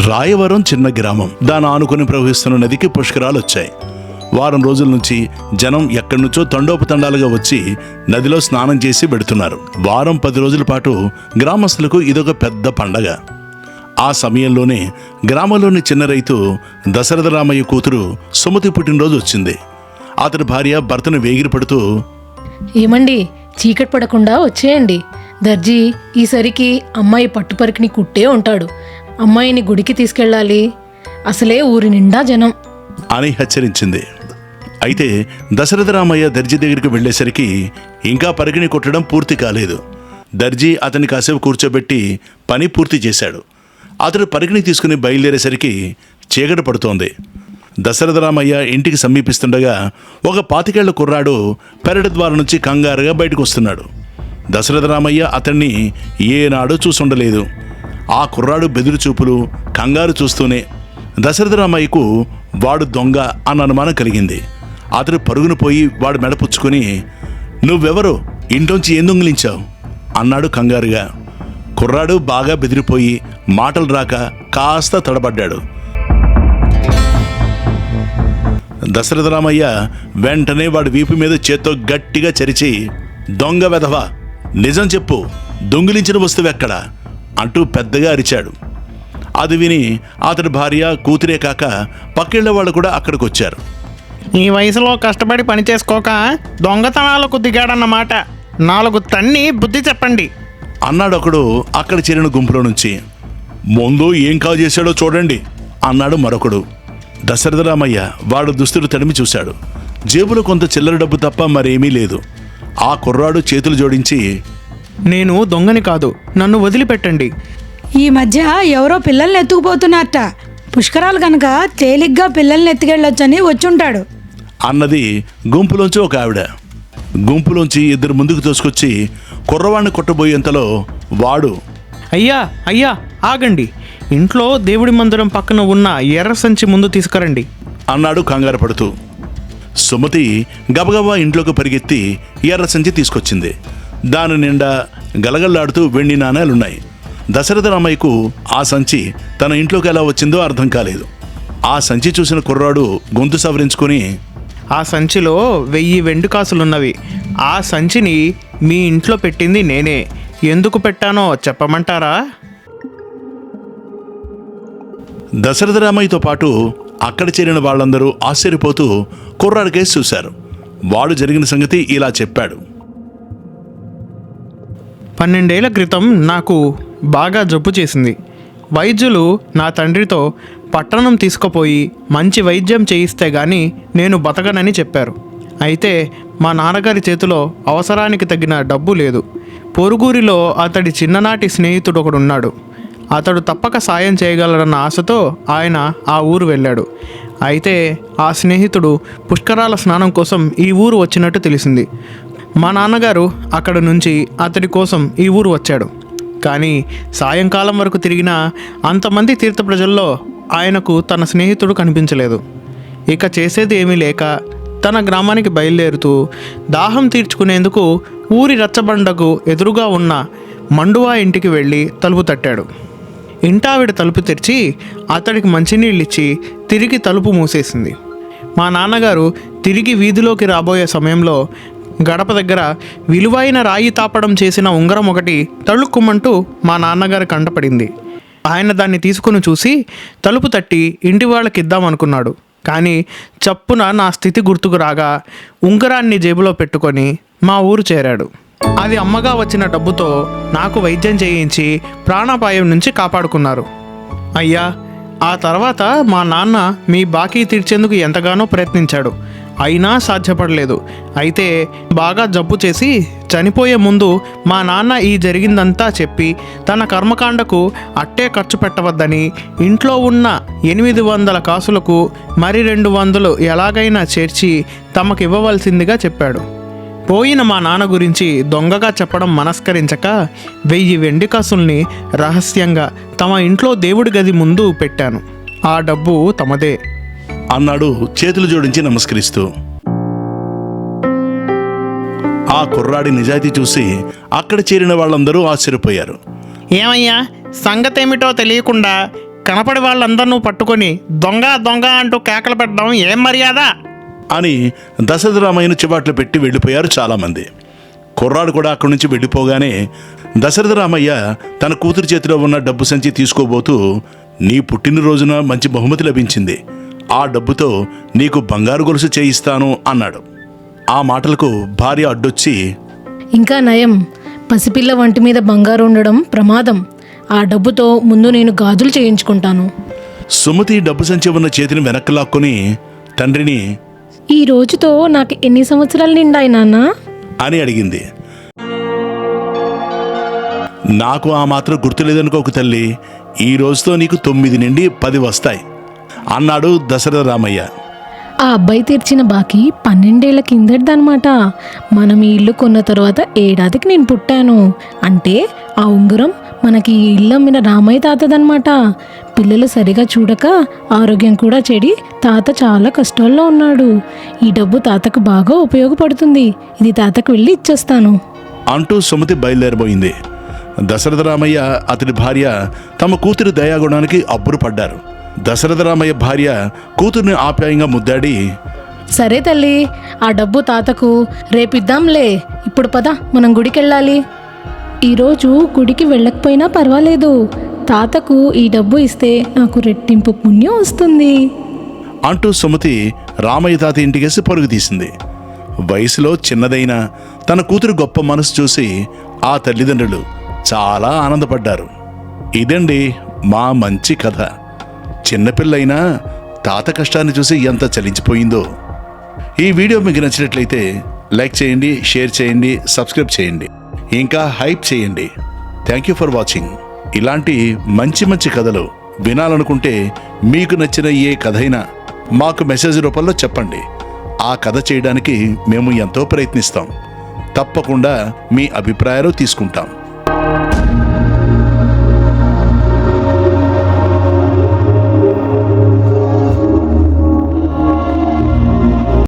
రాయవరం చిన్న గ్రామం. దాని ఆనుకుని ప్రవహిస్తున్న నదికి పుష్కరాలు వచ్చాయి. వారం రోజుల నుంచి జనం ఎక్కడి నుంచో తండోపతండాలుగా వచ్చి నదిలో స్నానం చేసి పెడుతున్నారు. వారం 10 రోజుల పాటు గ్రామస్తులకు ఇదొక పెద్ద పండగ. ఆ సమయంలోనే గ్రామంలోని చిన్న రైతు దశరథ రామయ్య కూతురు సుమతి పుట్టినరోజు వచ్చింది. అతని భార్య భర్తను వేగిరపడుతూ, ఏమండి, చీకటి పడకుండా వచ్చేయండి. దర్జీ ఈసరికి అమ్మాయి పట్టుపరికిని కుట్టే ఉంటాడు. అమ్మాయిని గుడికి తీసుకెళ్ళాలి. అసలే ఊరి నిండా జనం అని హెచ్చరించింది. అయితే దశరథ రామయ్య దర్జీ దగ్గరికి వెళ్లేసరికి ఇంకా పరికిణి కొట్టడం పూర్తి కాలేదు. దర్జీ అతన్ని కాసేపు కూర్చోబెట్టి పని పూర్తి చేశాడు. అతడు పరికిణి తీసుకుని బయలుదేరేసరికి చీకటి పడుతోంది. దశరథ రామయ్య ఇంటికి సమీపిస్తుండగా ఒక 25 ఏళ్ల కుర్రాడు పెరటి ద్వారం నుంచి కంగారుగా బయటకు వస్తున్నాడు. దశరథ రామయ్య అతన్ని ఏనాడూ చూసుండలేదు. ఆ కుర్రాడు బెదురు చూపులు, కంగారు చూస్తూనే దశరథ రామయ్యకు వాడు దొంగ అన్న అనుమానం కలిగింది. అతడు పరుగును పోయి వాడు మెడపుచ్చుకొని, నువ్వెవరు, ఇంట్లోంచి ఏం దొంగిలించావు అన్నాడు కంగారుగా. కుర్రాడు బాగా బెదిరిపోయి మాటలు రాక కాస్త తడబడ్డాడు. దశరథ రామయ్య వెంటనే వాడి వీపు మీద చేత్తో గట్టిగా చరిచి, దొంగ వెధవా, నిజం చెప్పు, దొంగిలించిన వస్తువు ఎక్కడా అంటూ పెద్దగా అరిచాడు. అది విని అతడి భార్య, కూతురే కాక పక్కిళ్ళ వాళ్ళు కూడా అక్కడికి వచ్చారు. ఈ వయసులో కష్టపడి పని చేసుకోక దొంగతనాలకు దిగాడన్నమాట. 4 తన్ని బుద్ధి చెప్పండి అన్నాడు ఒకడు అక్కడ చేరిన గుంపులో నుంచి. ముందు ఏం కాల్ చేశాడో చూడండి అన్నాడు మరొకడు. దశరథ రామయ్య వాడు దుస్తులు తడిమి చూశాడు. జేబులో కొంత చిల్లర డబ్బు తప్ప మరేమీ లేదు. ఆ కుర్రాడు చేతులు జోడించి, నేను దొంగని కాదు, నన్ను వదిలిపెట్టండి. ఈ మధ్య ఎవరో పిల్లల్ని ఎత్తుకుపోతున్నారట. పుష్కరాలు కనుక తేలిగ్గా పిల్లల్ని ఎత్తుకెళ్ళొచ్చని వచ్చుంటాడు అన్నది గుంపులోంచి ఒక ఆవిడ. గుంపులోంచి 2 ముందుకు తోసుకొచ్చి కుర్రవాణ్ణి కొట్టబోయేంతలో వాడు, అయ్యా అయ్యా ఆగండి, ఇంట్లో దేవుడి మందిరం పక్కన ఉన్న ఎర్ర సంచి ముందు తీసుకురండి అన్నాడు కంగారు పడుతూ. సుమతి గబగబా ఇంట్లోకి పరిగెత్తి ఎర్ర సంచి తీసుకొచ్చింది. దాని నిండా గలగల్లాడుతూ వెండి నాణేలున్నాయి. దశరథ రామయ్యకు ఆ సంచి తన ఇంట్లోకి ఎలా వచ్చిందో అర్థం కాలేదు. ఆ సంచి చూసిన కుర్రాడు గొంతు సవరించుకొని, ఆ సంచిలో 1000 వెండి కాసులున్నవి. ఆ సంచిని మీ ఇంట్లో పెట్టింది నేనే. ఎందుకు పెట్టానో చెప్పమంటారా? దశరథ రామయ్యతో పాటు అక్కడ చేరిన వాళ్ళందరూ ఆశ్చర్యపోతూ కుర్రాడికేసి చూశారు. వాడు జరిగిన సంగతి ఇలా చెప్పాడు. 12 ఏళ్ల క్రితం నాకు బాగా జబ్బు చేసింది. వైద్యులు నా తండ్రితో పట్టణం తీసుకుపోయి మంచి వైద్యం చేయిస్తే గాని నేను బతకనని చెప్పారు. అయితే మా నాన్నగారి చేతిలో అవసరానికి తగిన డబ్బు లేదు. పొరుగురిలో అతడి చిన్ననాటి స్నేహితుడు ఒకడున్నాడు. అతడు తప్పక సాయం చేయగలరన్న ఆశతో ఆయన ఆ ఊరు వెళ్ళాడు. అయితే ఆ స్నేహితుడు పుష్కరాల స్నానం కోసం ఈ ఊరు వచ్చినట్టు తెలిసింది. మా నాన్నగారు అక్కడ నుంచి అతడి కోసం ఈ ఊరు వచ్చాడు. కానీ సాయంకాలం వరకు తిరిగినా అంతమంది తీర్థ ప్రజల్లో ఆయనకు తన స్నేహితుడు కనిపించలేదు. ఇక చేసేది ఏమీ లేక తన గ్రామానికి బయలుదేరుతూ దాహం తీర్చుకునేందుకు ఊరి రచ్చబండకు ఎదురుగా ఉన్న మండువా ఇంటికి వెళ్ళి తలుపు తట్టాడు. ఇంటావిడ తలుపు తెరిచి అతడికి మంచినీళ్ళిచ్చి తిరిగి తలుపు మూసేసింది. మా నాన్నగారు తిరిగి వీధిలోకి రాబోయే సమయంలో గడప దగ్గర విలువైన రాయి తాపడం చేసిన ఉంగరం ఒకటి తళుక్కుమంటూ మా నాన్నగారి కంటపడింది. ఆయన దాన్ని తీసుకుని చూసి తలుపు తట్టి ఇంటి వాళ్ళకి ఇద్దామనుకున్నాడు. కానీ చప్పున నా స్థితి గుర్తుకు రాగా ఉంగరాన్ని జేబులో పెట్టుకొని మా ఊరు చేరాడు. అది అమ్మగా వచ్చిన డబ్బుతో నాకు వైద్యం చేయించి ప్రాణాపాయం నుంచి కాపాడుకున్నారు. అయ్యా, ఆ తర్వాత మా నాన్న మీ బాకీ తీర్చేందుకు ఎంతగానో ప్రయత్నించాడు. అయినా సాధ్యపడలేదు. అయితే బాగా జబ్బు చేసి చనిపోయే ముందు మా నాన్న ఈ జరిగిందంతా చెప్పి తన కర్మకాండకు అట్టే ఖర్చు పెట్టవద్దని ఇంట్లో ఉన్న 800 కాసులకు మరి 200 ఎలాగైనా చేర్చి తమకు ఇవ్వవలసిందిగా చెప్పాడు. పోయిన మా నాన్న గురించి దొంగగా చెప్పడం మనస్కరించక 1000 వెండి కాసుల్ని రహస్యంగా తమ ఇంట్లో దేవుడి గది ముందు పెట్టాను. ఆ డబ్బు తమదే అన్నాడు చేతులు జోడించి నమస్కరిస్తూ. ఆ కుర్రాడి నిజాయితీ చూసి అక్కడ చేరిన వాళ్ళందరూ ఆశ్చర్యపోయారు. ఏమయ్యా, సంగతేమిటో తెలియకుండా కనపడి వాళ్ళందరినూ పట్టుకొని దొంగ దొంగ అంటూ కేకలు పెట్టడం ఏం మర్యాద? అని దశరథ రామయ్యను చివాట్లు పెట్టి వెళ్ళిపోయారు చాలామంది. కుర్రాడు కూడా అక్కడి నుంచి వెళ్ళిపోగానే దశరథ రామయ్య తన కూతురు చేతిలో ఉన్న డబ్బు సంచి తీసుకోబోతూ, నీ పుట్టినరోజున మంచి బహుమతి లభించింది, ఆ డబ్బుతో నీకు బంగారు గొలుసు చేయిస్తాను అన్నాడు. ఆ మాటలకు భార్య అడ్డొచ్చి, ఇంకా నయం, పసిపిల్ల వంటి మీద బంగారు ఉండడం ప్రమాదం. ఆ డబ్బుతో ముందు నేను గాజులు చేయించుకుంటాను. సుమతి డబ్బు సంచి ఉన్న చేతిని వెనక్కి లాక్కొని తండ్రిని ఈ రోజుతో నాకు ఎన్ని సంవత్సరాలు నిండాయి నాన్న అని అడిగింది. నాకు ఆ మాత్రం గుర్తులేదనుకోకు తల్లి, ఈ రోజుతో నీకు 9 నుండి 10 వస్తాయి అన్నాడు దశరథ రామయ్య. ఆ అబ్బాయి తీర్చిన బాకీ 12 ఏళ్ల కిందటిదన్నమాట. మనం ఈ ఇల్లు కొన్న తర్వాత ఏడాదికి నేను పుట్టాను. అంటే ఆ ఉంగరం మనకి ఈ ఇల్లు అమ్మిన రామయ్య తాతదన్నమాట. పిల్లలు సరిగా చూడక ఆరోగ్యం కూడా చెడి తాత చాలా కష్టాల్లో ఉన్నాడు. ఈ డబ్బు తాతకు బాగా ఉపయోగపడుతుంది. ఇది తాతకు వెళ్ళి ఇచ్చేస్తాను అంటూ సుమతి బయలుదేరబోయింది. దశరథ రామయ్య అతడి భార్య తమ కూతురి దయాగుణానికి అబ్బురపడ్డారు. దశరథ రామయ్య భార్య కూతుర్ని ఆప్యాయంగా ముద్దాడి, సరే తల్లి, ఆ డబ్బు తాతకు రేపిద్దాంలే. ఇప్పుడు పద, మనం గుడికెళ్ళాలి. ఈరోజు గుడికి వెళ్ళకపోయినా పర్వాలేదు. తాతకు ఈ డబ్బు ఇస్తే నాకు రెట్టింపు పుణ్యం వస్తుంది అంటూ సుమతి రామయ్య తాత ఇంటికేసి పరుగు తీసింది. వయసులో చిన్నదైన తన కూతురు గొప్ప మనసు చూసి ఆ తల్లిదండ్రులు చాలా ఆనందపడ్డారు. ఇదండి మా మంచి కథ. చిన్నపిల్లైనా తాత కష్టాన్ని చూసి ఎంత చలించిపోయిందో. ఈ వీడియో మీకు నచ్చినట్లయితే లైక్ చేయండి, షేర్ చేయండి, సబ్స్క్రైబ్ చేయండి, ఇంకా హైప్ చేయండి. Thank you for watching. ఇలాంటి మంచి మంచి కథలు వినాలనుకుంటే మీకు నచ్చిన ఏ కథ అయినా మాకు మెసేజ్ రూపంలో చెప్పండి. ఆ కథ చేయడానికి మేము ఎంతో ప్రయత్నిస్తాం. తప్పకుండా మీ అభిప్రాయాలు తీసుకుంటాం.